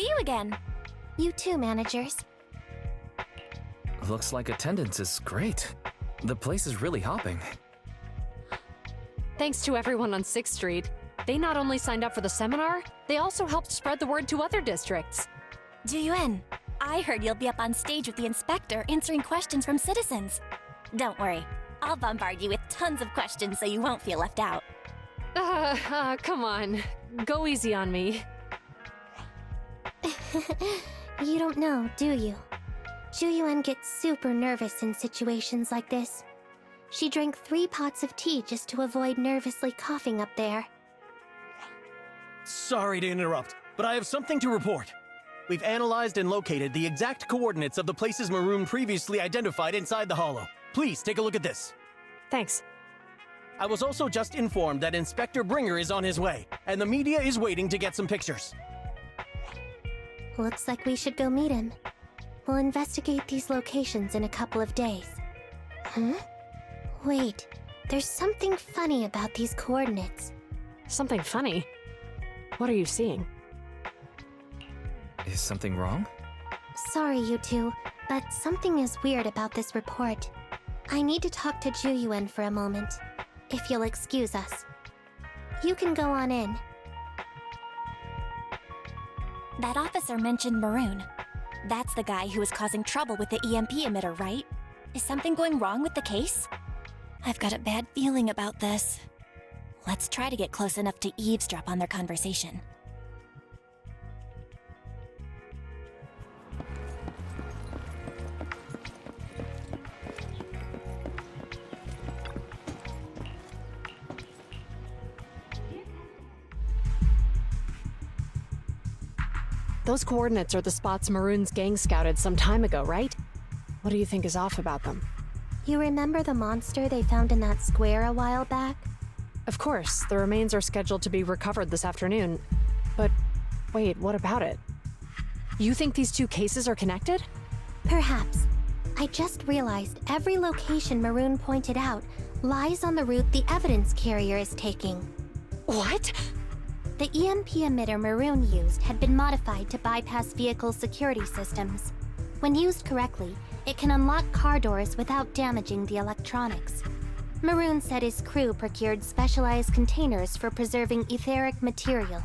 see you again. You too, managers. Looks like attendance is great. The place is really hopping. Thanks to everyone on 6th Street. They not only signed up for the seminar, they also helped spread the word to other districts. Juyuan, I heard you'll be up on stage with the inspector answering questions from citizens. Don't worry, I'll bombard you with tons of questions so you won't feel left out. Come on. Go easy on me. You don't know, do you? Juyuan gets super nervous in situations like this. She drank 3 pots of tea just to avoid nervously coughing up there. Sorry to interrupt, but I have something to report. We've analyzed and located the exact coordinates of the places Maroon previously identified inside the Hollow. Please take a look at this. Thanks. I was also just informed that Inspector Bringer is on his way, and the media is waiting to get some pictures. Looks like we should go meet him. We'll investigate these locations in a couple of days. Huh? Wait, there's something funny about these coordinates. Something funny? What are you seeing? Is something wrong? Sorry, you two, but something is weird about this report. I need to talk to Juyuan for a moment, if you'll excuse us. You can go on in. That officer mentioned Maroon. That's the guy who was causing trouble with the EMP emitter, right? Is something going wrong with the case? I've got a bad feeling about this. Let's try to get close enough to eavesdrop on their conversation. Those coordinates are the spots Maroon's gang scouted some time ago, right? What do you think is off about them? You remember the monster they found in that square a while back? Of course, the remains are scheduled to be recovered this afternoon. But wait, what about it? You think these 2 cases are connected? Perhaps. I just realized every location Maroon pointed out lies on the route the evidence carrier is taking. What? The EMP emitter Maroon used had been modified to bypass vehicle security systems. When used correctly, it can unlock car doors without damaging the electronics. Maroon said his crew procured specialized containers for preserving etheric material.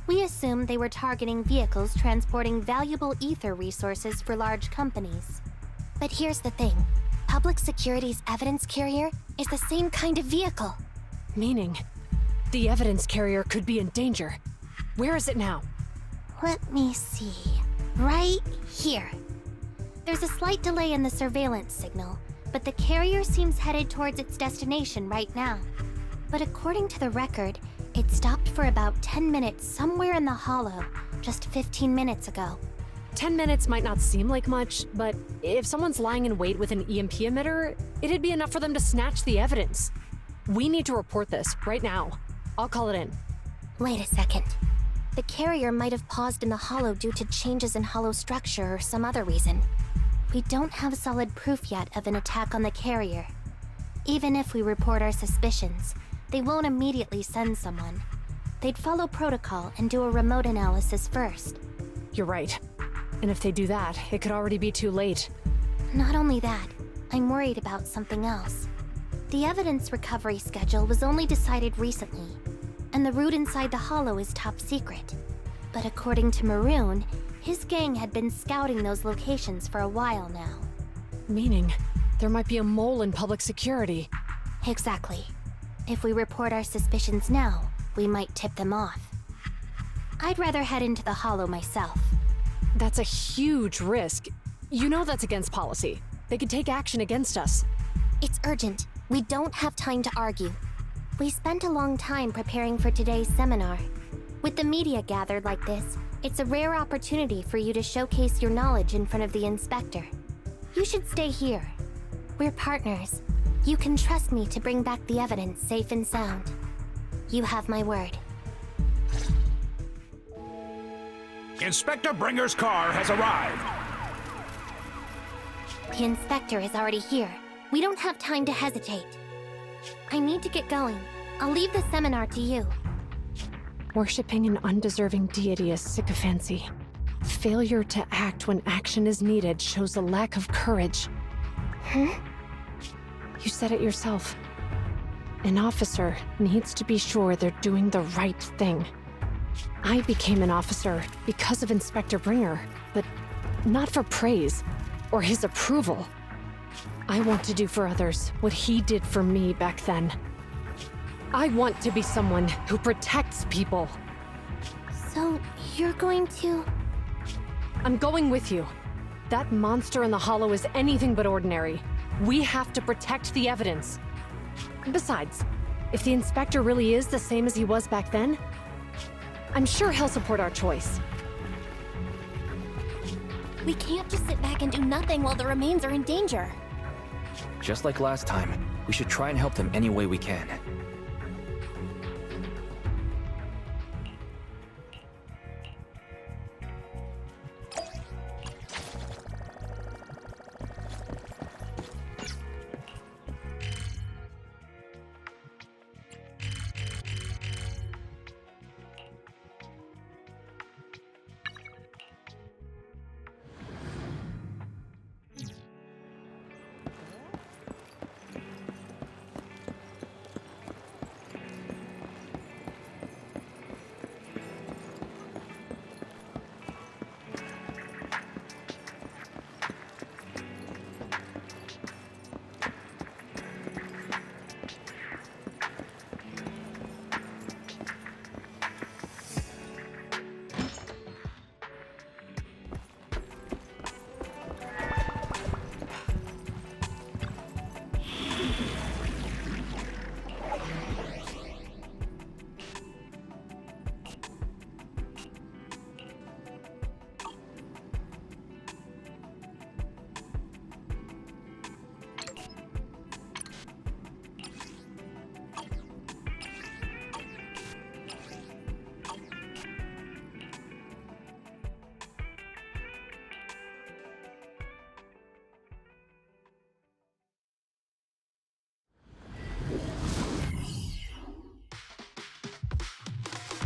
We assumed they were targeting vehicles transporting valuable ether resources for large companies. But here's the thing. Public Security's evidence carrier is the same kind of vehicle. Meaning, the evidence carrier could be in danger. Where is it now? Let me see. Right here. There's a slight delay in the surveillance signal, but the carrier seems headed towards its destination right now. But according to the record, it stopped for about 10 minutes somewhere in the Hollow, just 15 minutes ago. 10 minutes might not seem like much, but if someone's lying in wait with an EMP emitter, it'd be enough for them to snatch the evidence. We need to report this right now. I'll call it in. Wait a second. The carrier might have paused in the Hollow due to changes in Hollow structure or some other reason. We don't have solid proof yet of an attack on the carrier. Even if we report our suspicions, they won't immediately send someone. They'd follow protocol and do a remote analysis first. You're right. And if they do that, it could already be too late. Not only that, I'm worried about something else. The evidence recovery schedule was only decided recently, and the route inside the Hollow is top secret. But according to Maroon, his gang had been scouting those locations for a while now. Meaning, there might be a mole in public security. Exactly. If we report our suspicions now, we might tip them off. I'd rather head into the Hollow myself. That's a huge risk. You know that's against policy. They could take action against us. It's urgent. We don't have time to argue. We spent a long time preparing for today's seminar. With the media gathered like this, it's a rare opportunity for you to showcase your knowledge in front of the inspector. You should stay here. We're partners. You can trust me to bring back the evidence safe and sound. You have my word. Inspector Bringer's car has arrived. The inspector is already here. We don't have time to hesitate. I need to get going. I'll leave the seminar to you. Worshipping an undeserving deity is sycophancy. Failure to act when action is needed shows a lack of courage. Huh? You said it yourself. An officer needs to be sure they're doing the right thing. I became an officer because of Inspector Bringer, but not for praise or his approval. I want to do for others what he did for me back then. I want to be someone who protects people. So, you're going to... I'm going with you. That monster in the Hollow is anything but ordinary. We have to protect the evidence. Besides, if the Inspector really is the same as he was back then, I'm sure he'll support our choice. We can't just sit back and do nothing while the remains are in danger. Just like last time, we should try and help them any way we can.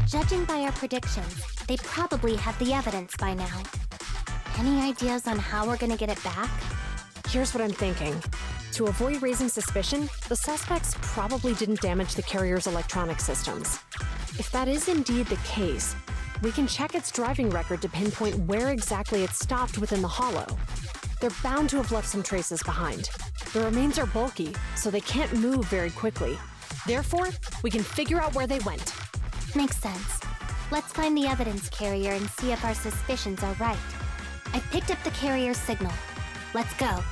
Judging by our predictions, they probably have the evidence by now. Any ideas on how we're gonna get it back? Here's what I'm thinking. To avoid raising suspicion, the suspects probably didn't damage the carrier's electronic systems. If that is indeed the case, we can check its driving record to pinpoint where exactly it stopped within the Hollow. They're bound to have left some traces behind. The remains are bulky, so they can't move very quickly. Therefore, we can figure out where they went. Makes sense. Let's find the evidence carrier and see if our suspicions are right. I picked up the carrier's signal. Let's go.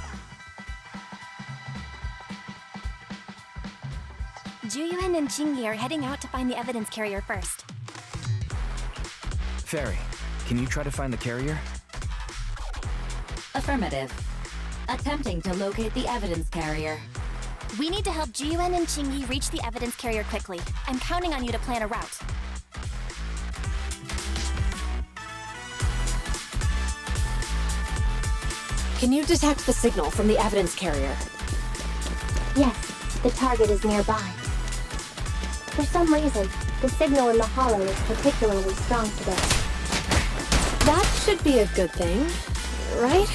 Juyuan and Qingyi are heading out to find the evidence carrier first. Fairy, can you try to find the carrier? Affirmative. Attempting to locate the evidence carrier. We need to help Juyuan and Qingyi reach the evidence carrier quickly. I'm counting on you to plan a route. Can you detect the signal from the evidence carrier? Yes, the target is nearby. For some reason, the signal in the Hollow is particularly strong today. That should be a good thing, right?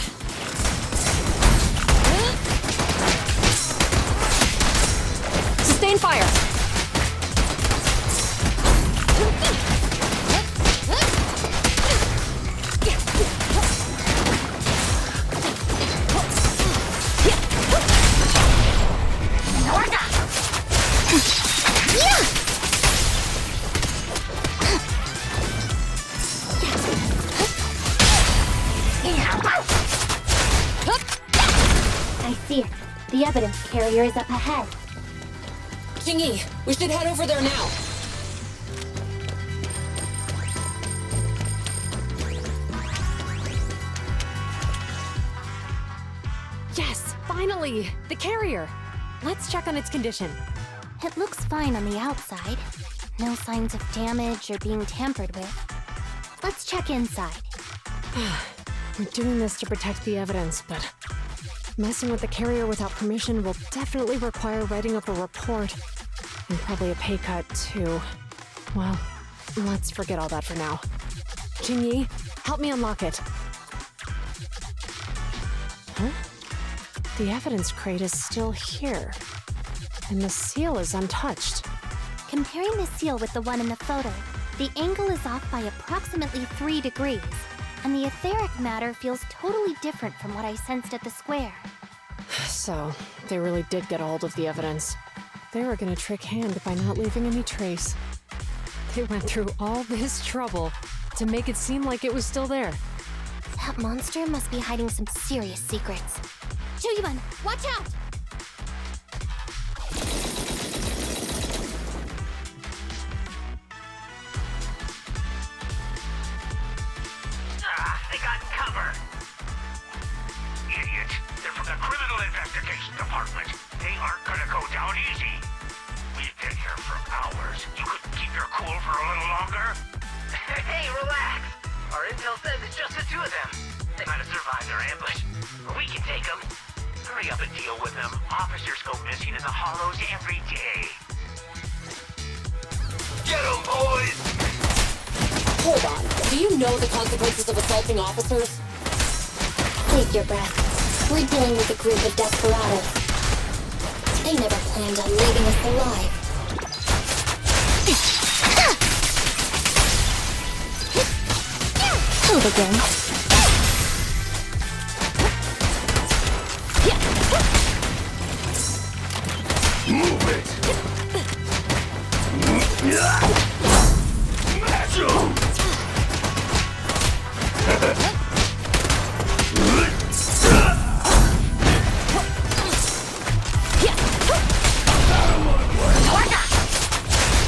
Sustain fire! I see it. The evidence carrier is up ahead. Qingyi, we should head over there now. Yes, finally! The carrier! Let's check on its condition. It looks fine on the outside. No signs of damage or being tampered with. Let's check inside. We're doing this to protect the evidence, but messing with the carrier without permission will definitely require writing up a report. And probably a pay cut, too. Well, let's forget all that for now. Jingyi, help me unlock it. Huh? The evidence crate is still here. And the seal is untouched. Comparing the seal with the one in the photo, the angle is off by approximately 3 degrees, and the etheric matter feels totally different from what I sensed at the square. So, they really did get a hold of the evidence. They were gonna trick Hand by not leaving any trace. They went through all this trouble to make it seem like it was still there. That monster must be hiding some serious secrets. Chuyuan, watch out! They got cover. Idiots. They're from the Criminal Investigation Department. They aren't gonna go down easy. We've been here for hours. You couldn't keep your cool for a little longer? Hey, relax. Our intel says it's just the two of them. They might have survived our ambush. Or we can take them. Hurry up and deal with them. Officers go missing in the hollows every day. Get them, boys! Hold on. Do you know the consequences of assaulting officers? Take your breath. We're dealing with a group of desperados. They never planned on leaving us alive. Hold again. Move it! Match 'em!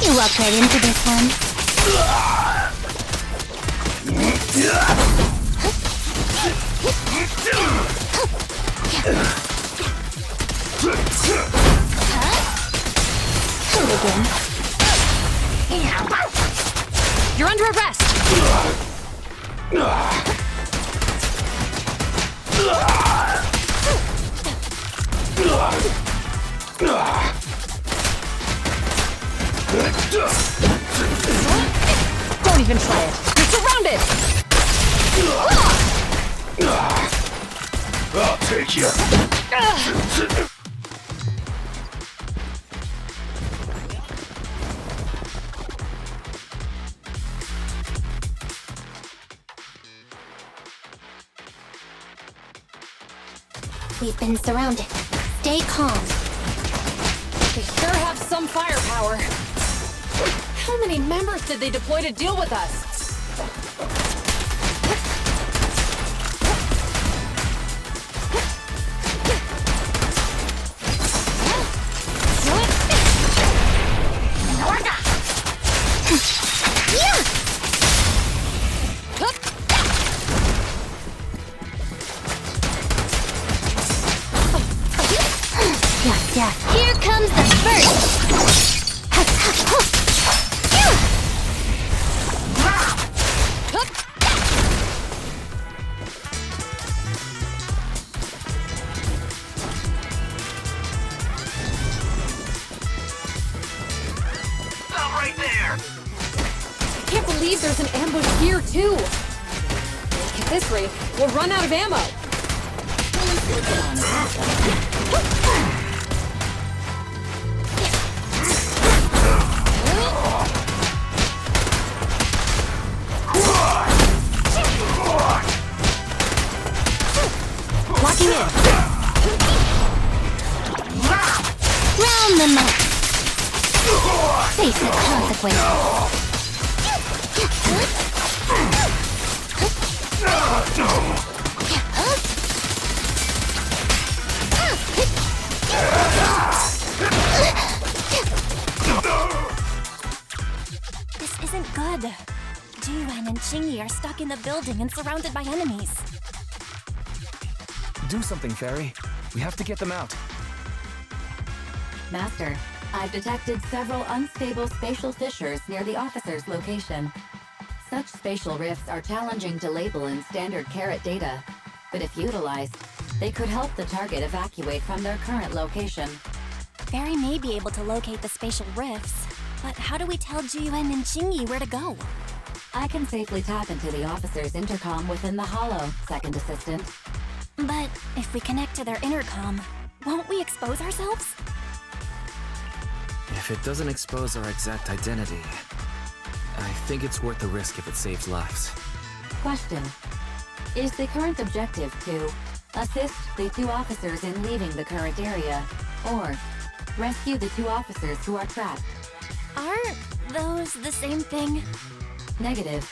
You walked right into this one. Hold again. You're under arrest! Don't even try it. You're surrounded! I'll take you. We've been surrounded. Stay calm. They sure have some firepower. How many members did they deploy to deal with us? Yeah. Here comes the first. Stop right there! I can't believe there's an ambush here, too. At this rate, we'll run out of ammo. Locking in. Round them up. Face the consequences. This isn't good. Jiyuan and Qingyi are stuck in the building and surrounded by enemies. Do something, Fairy. We have to get them out. Master, I've detected several unstable spatial fissures near the officer's location. Such spatial rifts are challenging to label in standard carrot data, but if utilized, they could help the target evacuate from their current location. Fairy may be able to locate the spatial rifts, but how do we tell Jiyuan and Qingyi where to go? I can safely tap into the officer's intercom within the Hollow, Second Assistant. But if we connect to their intercom, won't we expose ourselves? If it doesn't expose our exact identity, I think it's worth the risk if it saves lives. Question. Is the current objective to assist the 2 officers in leaving the current area, or rescue the 2 officers who are trapped? Aren't those the same thing? Negative.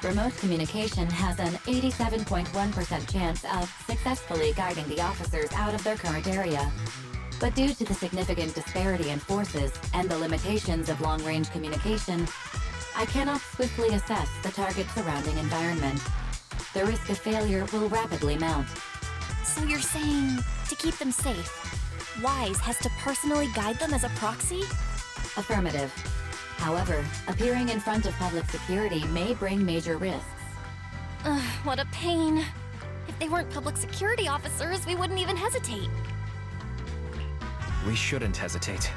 Remote communication has an 87.1% chance of successfully guiding the officers out of their current area. But due to the significant disparity in forces and the limitations of long-range communication, I cannot swiftly assess the target's surrounding environment. The risk of failure will rapidly mount. So you're saying to keep them safe, Wise has to personally guide them as a proxy? Affirmative. However, appearing in front of public security may bring major risks. Ugh, what a pain. If they weren't public security officers, we wouldn't even hesitate. We shouldn't hesitate.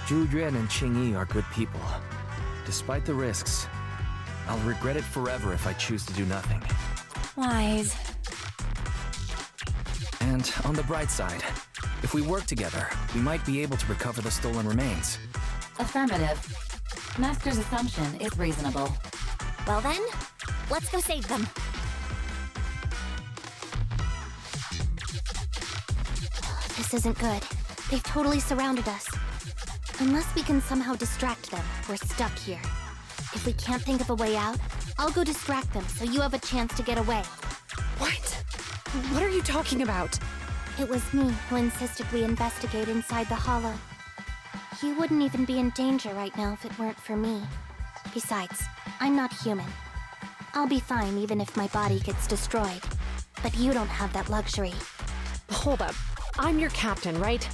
Zhu Yuan and Qing Yi are good people. Despite the risks, I'll regret it forever if I choose to do nothing. Wise. And on the bright side, if we work together, we might be able to recover the stolen remains. Affirmative. Master's assumption is reasonable. Well then, let's go save them. This isn't good. They've totally surrounded us. Unless we can somehow distract them, we're stuck here. If we can't think of a way out, I'll go distract them so you have a chance to get away. What? What are you talking about? It was me who insisted we investigate inside the Hollow. You wouldn't even be in danger right now if it weren't for me. Besides, I'm not human. I'll be fine even if my body gets destroyed. But you don't have that luxury. Hold up. I'm your captain, right?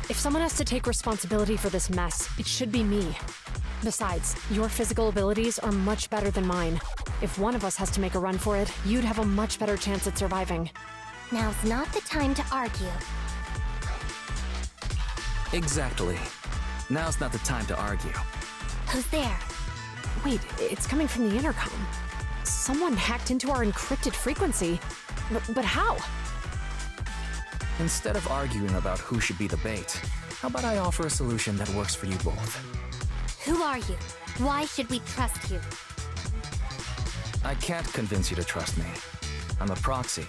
If someone has to take responsibility for this mess, it should be me. Besides, your physical abilities are much better than mine. If one of us has to make a run for it, you'd have a much better chance at surviving. Now's not the time to argue. Exactly. Now's not the time to argue. Who's there? Wait, it's coming from the intercom. Someone hacked into our encrypted frequency. But how? Instead of arguing about who should be the bait, how about I offer a solution that works for you both? Who are you? Why should we trust you? I can't convince you to trust me. I'm a proxy.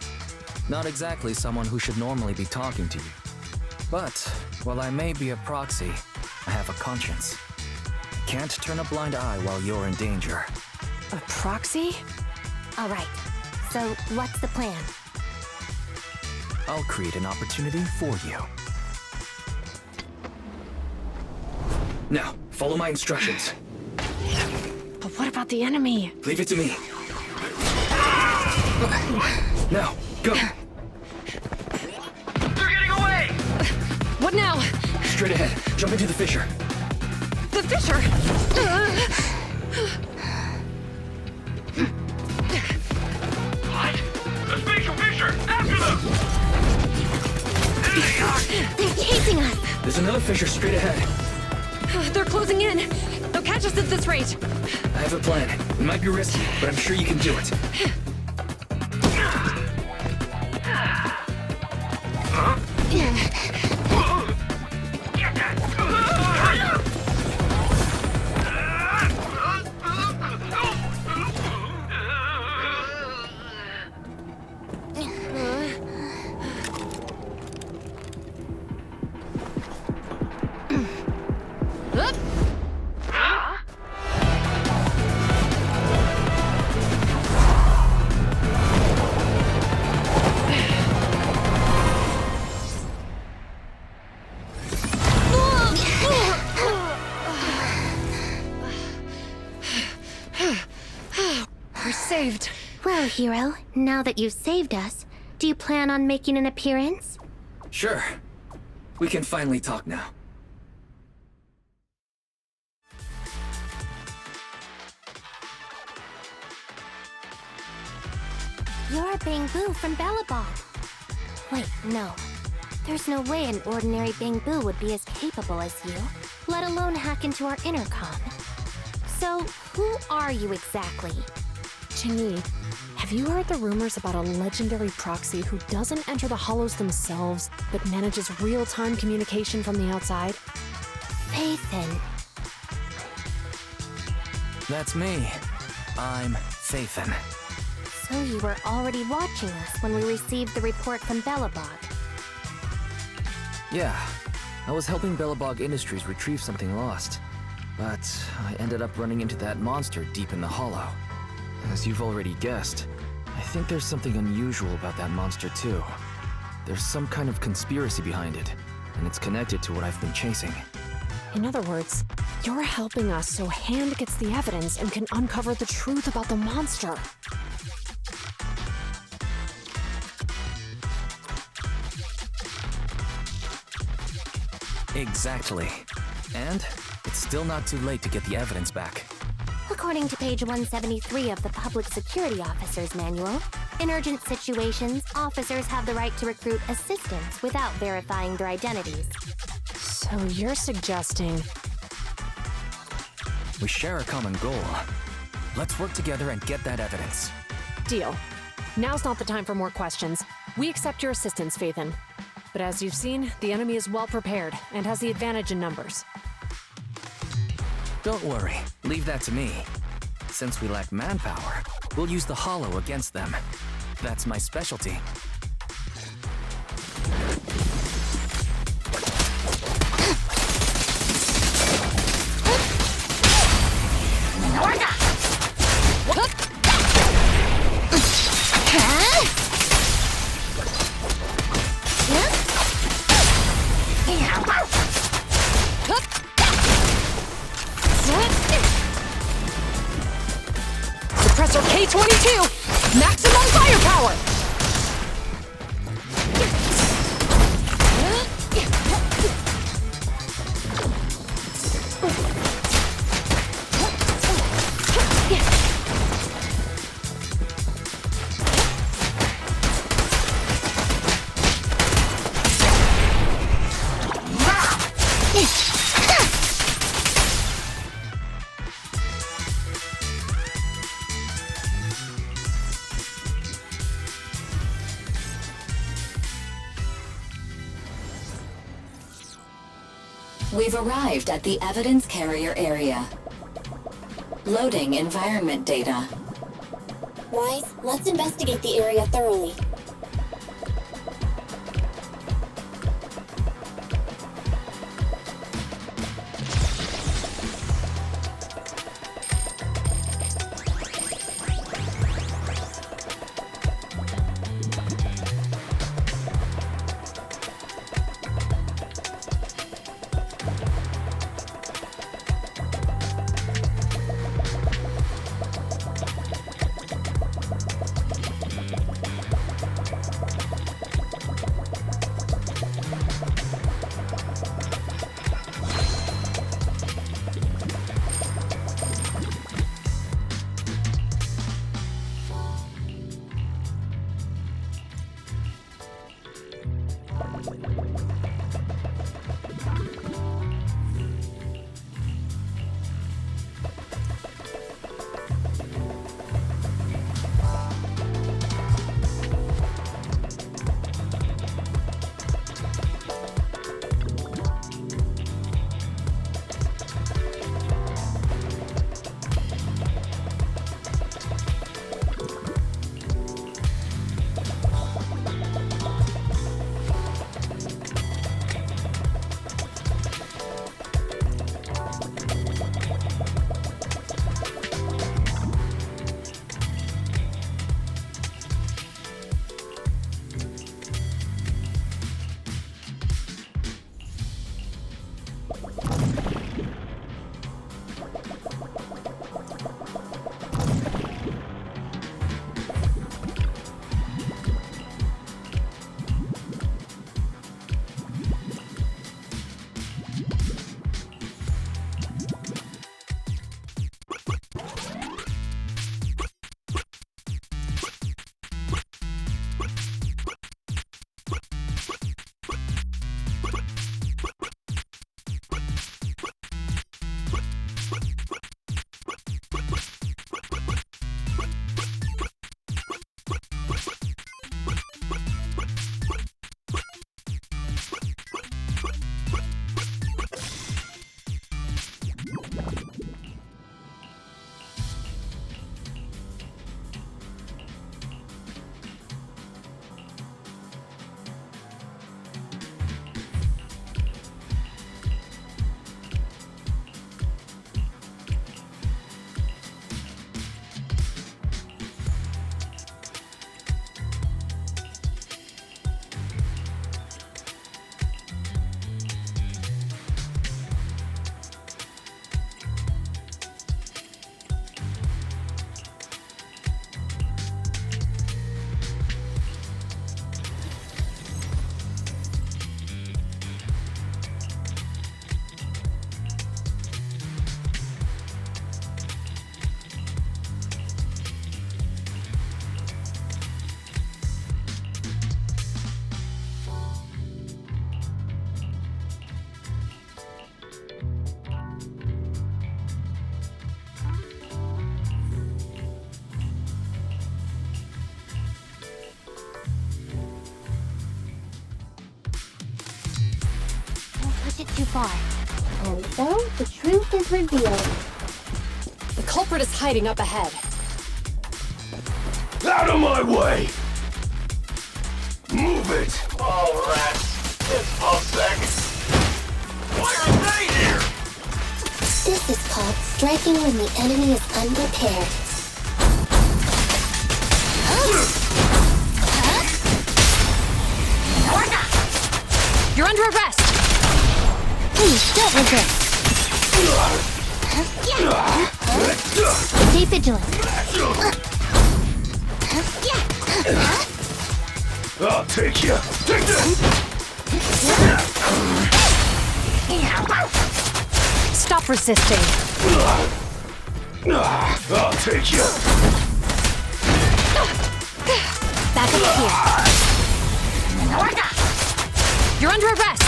Not exactly someone who should normally be talking to you. But, while I may be a proxy, I have a conscience. Can't turn a blind eye while you're in danger. A proxy? All right. So, what's the plan? I'll create an opportunity for you. Now, follow my instructions. But what about the enemy? Leave it to me. Now, go! They're getting away! What now? Straight ahead. Jump into the fissure. The fissure! What? The spatial fissure! After them! There they are! They're chasing us! There's another fissure straight ahead. They're closing in. They'll catch us at this rate. I have a plan. It might be risky, but I'm sure you can do it. Get that! We're saved. Well, hero, now that you've saved us, do you plan on making an appearance? Sure. We can finally talk now. You're Bangbu from Belobog. Wait, no. There's no way an ordinary Bangbu would be as capable as you, let alone hack into our intercom. So, who are you exactly? Chingy, have you heard the rumors about a legendary proxy who doesn't enter the hollows themselves, but manages real-time communication from the outside? Phaethon. That's me. I'm Phaethon. So you were already watching us when we received the report from Belobog. Yeah, I was helping Belobog Industries retrieve something lost. But I ended up running into that monster deep in the hollow. As you've already guessed, I think there's something unusual about that monster too. There's some kind of conspiracy behind it, and it's connected to what I've been chasing. In other words, you're helping us so Hand gets the evidence and can uncover the truth about the monster. Exactly. And it's still not too late to get the evidence back. According to page 173 of the Public Security Officer's Manual, in urgent situations, officers have the right to recruit assistants without verifying their identities. So you're suggesting... We share a common goal. Let's work together and get that evidence. Deal. Now's not the time for more questions. We accept your assistance, Phaethon. But as you've seen, the enemy is well prepared and has the advantage in numbers. Don't worry, leave that to me. Since we lack manpower, we'll use the Hollow against them. That's my specialty. Suppressor K-22! Maximum firepower! We've arrived at the evidence carrier area. Loading environment data. Wise, let's investigate the area thoroughly. too far. And so, the truth is revealed. The culprit is hiding up ahead. Out of my way! Move it! All rats! It's Pulsec! Why are they here? This is called striking when the enemy is unprepared. You're under arrest! Please, don't resist. Stay vigilant. I'll take you! Take this! Stop resisting. I'll take you! Back up here. You're under arrest!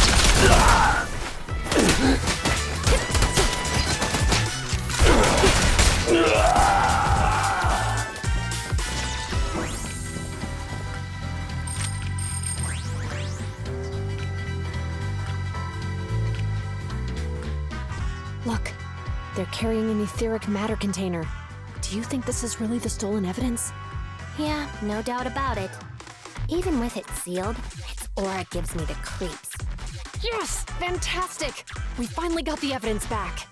Look, they're carrying an etheric matter container. Do you think this is really the stolen evidence? Yeah, no doubt about it. Even with it sealed, its aura gives me the creeps. Yes! Fantastic! We finally got the evidence back.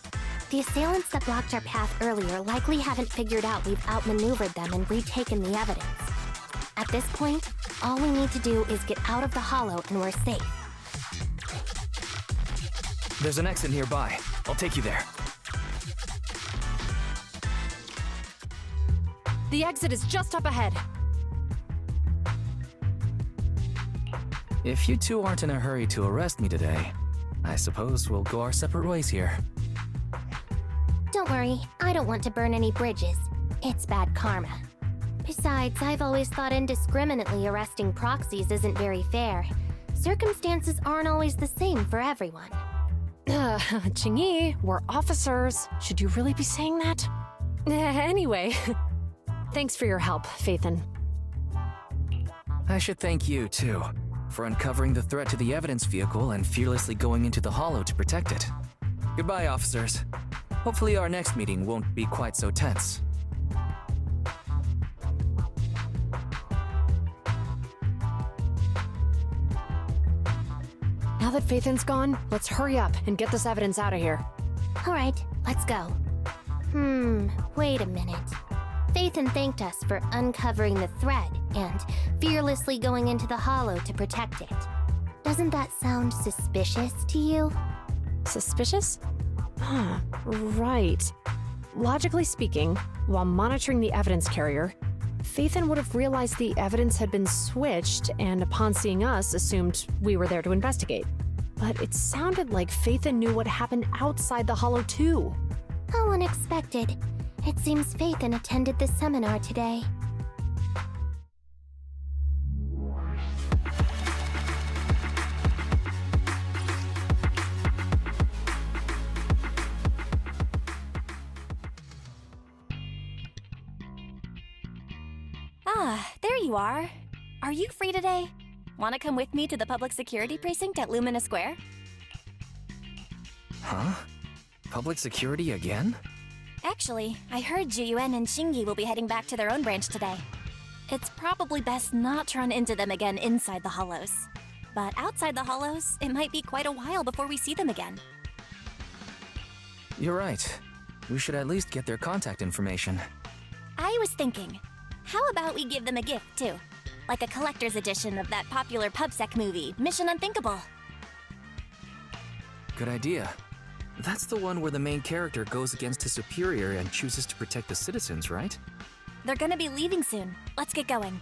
The assailants that blocked our path earlier likely haven't figured out we've outmaneuvered them and retaken the evidence. At this point, all we need to do is get out of the hollow and we're safe. There's an exit nearby. I'll take you there. The exit is just up ahead. If you two aren't in a hurry to arrest me today, I suppose we'll go our separate ways here. Don't worry, I don't want to burn any bridges. It's bad karma. Besides, I've always thought indiscriminately arresting proxies isn't very fair. Circumstances aren't always the same for everyone. Qingyi, we're officers. Should you really be saying that? Anyway, thanks for your help, Phaethon. I should thank you, too, for uncovering the threat to the evidence vehicle and fearlessly going into the hollow to protect it. Goodbye, officers. Hopefully our next meeting won't be quite so tense. Now that Phaethon's gone, let's hurry up and get this evidence out of here. Alright, let's go. Wait a minute. Phaethon thanked us for uncovering the thread and fearlessly going into the hollow to protect it. Doesn't that sound suspicious to you? Suspicious? Right. Logically speaking, while monitoring the evidence carrier, Phaethon would have realized the evidence had been switched and upon seeing us assumed we were there to investigate. But it sounded like Phaethon knew what happened outside the hollow too. How unexpected. It seems Phaethon attended the seminar today. Ah, there you are. Are you free today? Want to come with me to the public security precinct at Lumina Square? Huh? Public security again? Actually, I heard Jiyuan and Qingyi will be heading back to their own branch today. It's probably best not to run into them again inside the hollows. But outside the hollows, it might be quite a while before we see them again. You're right. We should at least get their contact information. I was thinking, how about we give them a gift, too? Like a collector's edition of that popular PubSec movie, Mission Unthinkable. Good idea. That's the one where the main character goes against his superior and chooses to protect the citizens, right? They're gonna be leaving soon. Let's get going.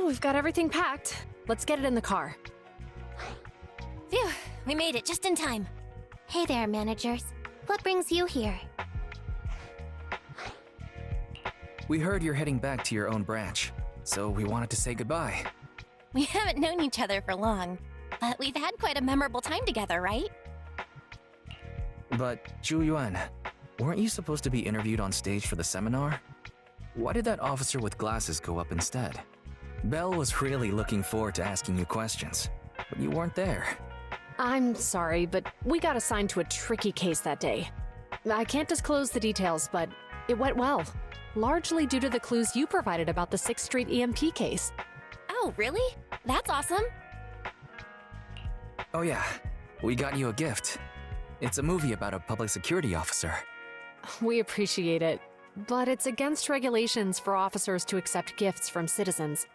we've got everything packed. Let's get it in the car. Phew, we made it just in time. Hey there, managers. What brings you here? We heard you're heading back to your own branch, so we wanted to say goodbye. We haven't known each other for long, but we've had quite a memorable time together, right? But, Zhu Yuan, weren't you supposed to be interviewed on stage for the seminar? Why did that officer with glasses go up instead? Belle was really looking forward to asking you questions, but you weren't there. I'm sorry, but we got assigned to a tricky case that day. I can't disclose the details, but it went well. Largely due to the clues you provided about the 6th Street EMP case. Oh, really? That's awesome. Oh yeah, we got you a gift. It's a movie about a public security officer. We appreciate it, but it's against regulations for officers to accept gifts from citizens.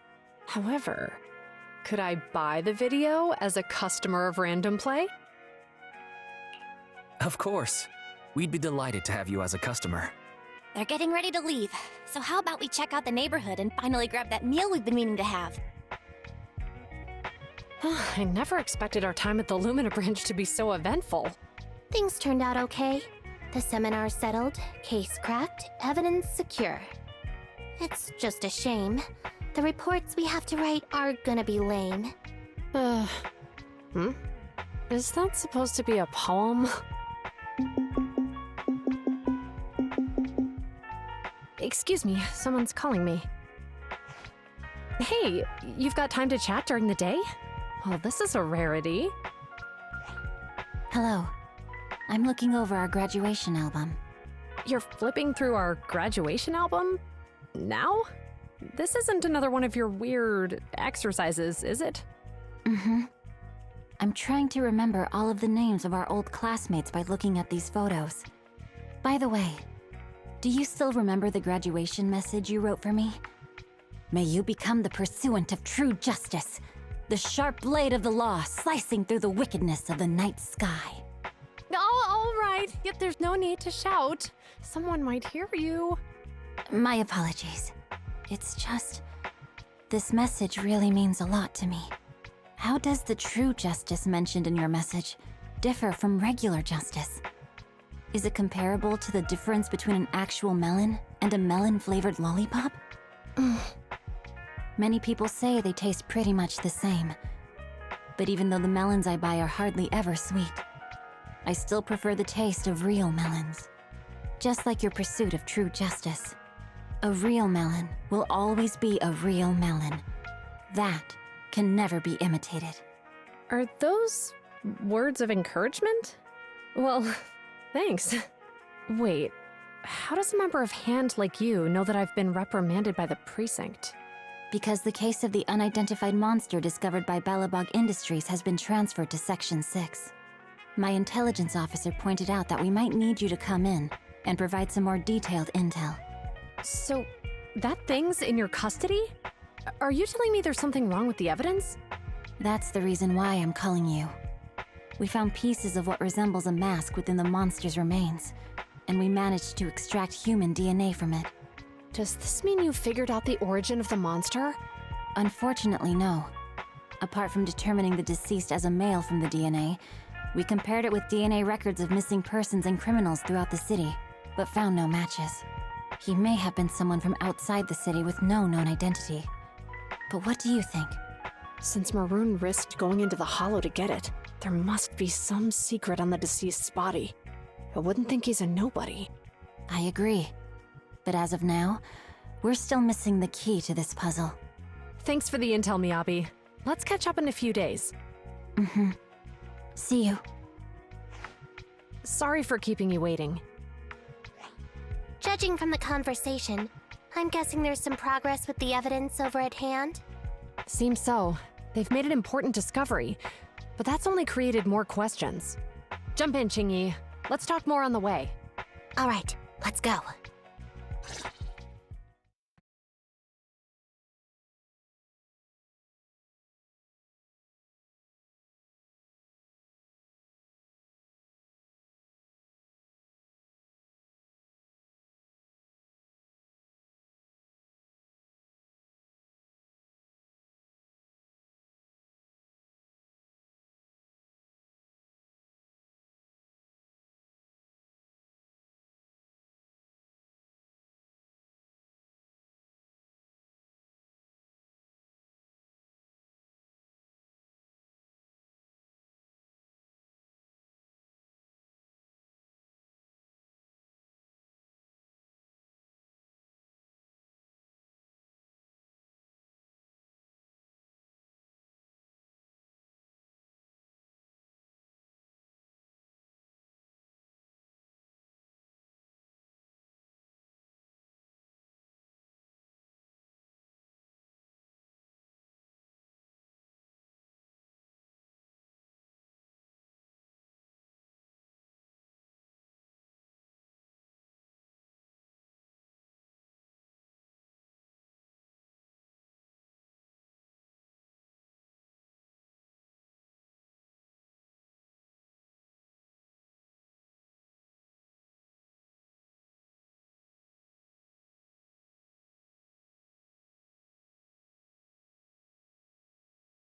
However, could I buy the video as a customer of Random Play? Of course. We'd be delighted to have you as a customer. They're getting ready to leave, so how about we check out the neighborhood and finally grab that meal we've been meaning to have? I never expected our time at the Lumina branch to be so eventful. Things turned out okay. The seminar settled, case cracked, evidence secure. It's just a shame. The reports we have to write are gonna be lame. Is that supposed to be a poem? Excuse me, someone's calling me. Hey, you've got time to chat during the day? Well, this is a rarity. Hello. I'm looking over our graduation album. You're flipping through our graduation album? Now? This isn't another one of your weird exercises, is it? Mm-hmm. I'm trying to remember all of the names of our old classmates by looking at these photos. By the way, do you still remember the graduation message you wrote for me? May you become the pursuant of true justice, the sharp blade of the law slicing through the wickedness of the night sky. Oh, all right. Yet there's no need to shout. Someone might hear you. My apologies. It's just, this message really means a lot to me. How does the true justice mentioned in your message differ from regular justice? Is it comparable to the difference between an actual melon and a melon-flavored lollipop? Many people say they taste pretty much the same. But even though the melons I buy are hardly ever sweet, I still prefer the taste of real melons. Just like your pursuit of true justice. A real melon will always be a real melon. That can never be imitated. Are those words of encouragement? Well, thanks. Wait, how does a member of HAND like you know that I've been reprimanded by the precinct? Because the case of the unidentified monster discovered by Balabog Industries has been transferred to Section 6. My intelligence officer pointed out that we might need you to come in and provide some more detailed intel. So, that thing's in your custody? Are you telling me there's something wrong with the evidence? That's the reason why I'm calling you. We found pieces of what resembles a mask within the monster's remains, and we managed to extract human DNA from it. Does this mean you figured out the origin of the monster? Unfortunately, no. Apart from determining the deceased as a male from the DNA, we compared it with DNA records of missing persons and criminals throughout the city, but found no matches. He may have been someone from outside the city with no known identity. But what do you think? Since Maroon risked going into the Hollow to get it, there must be some secret on the deceased's body. I wouldn't think he's a nobody. I agree. But as of now, we're still missing the key to this puzzle. Thanks for the intel, Miyabi. Let's catch up in a few days. Mm-hmm. See you. Sorry for keeping you waiting. Judging from the conversation, I'm guessing there's some progress with the evidence over at HAND? Seems so. They've made an important discovery, but that's only created more questions. Jump in, Qingyi. Let's talk more on the way. All right, let's go.